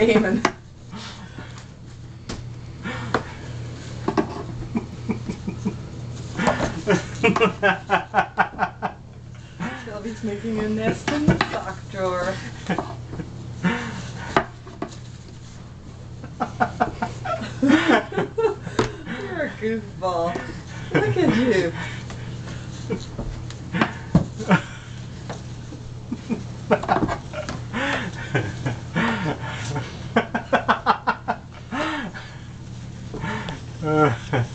gaming. Shelby's making a nest in the sock drawer. You're a goofball. Look at you.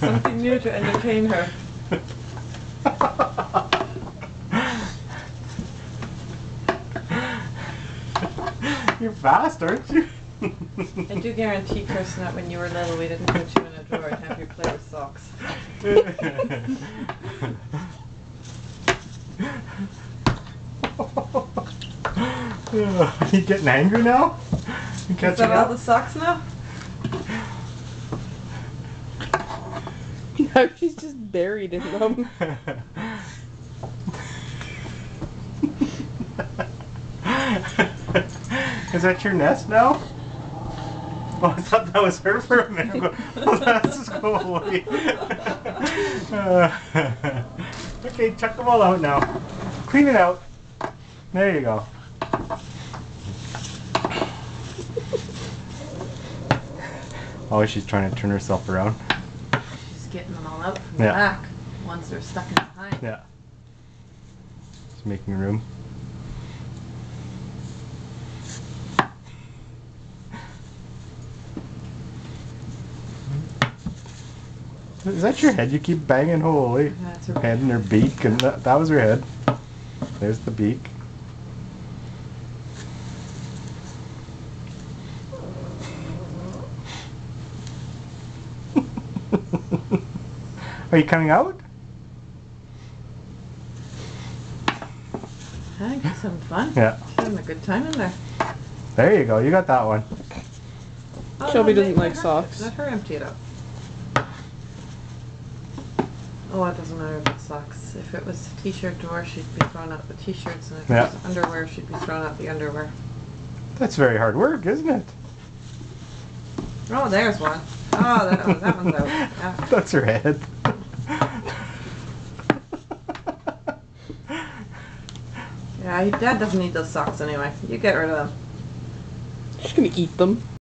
Something new to entertain her. You're fast, aren't you? I do guarantee, Kirsten, that when you were little we didn't put you in a drawer and have you play with socks. Are you getting angry now? You Is that all the socks now? No, she's just buried in them. Is that your nest now? Oh, I thought that was her for a minute. Oh, let's just go away. Okay, chuck them all out now. Clean it out. There you go. Oh, she's trying to turn herself around. She's getting them all out from the back once they're stuck in behind. Yeah. Just making room. Is that your head you keep banging? Holy. That's her head and her beak, and that was her head. There's the beak. Are you coming out? I think she's having fun. Yeah. She's having a good time in there. There you go. You got that one. Oh, Shelby no, doesn't like socks. Let her empty it out. Oh, it doesn't matter if it's socks. If it was a t-shirt drawer, she'd be throwing out the t-shirts, and if it was underwear, she'd be throwing out the underwear. That's very hard work, isn't it? Oh, there's one. Oh, that one's out. Yeah. That's her head. Yeah, Dad doesn't need those socks anyway. You get rid of them. She's gonna eat them.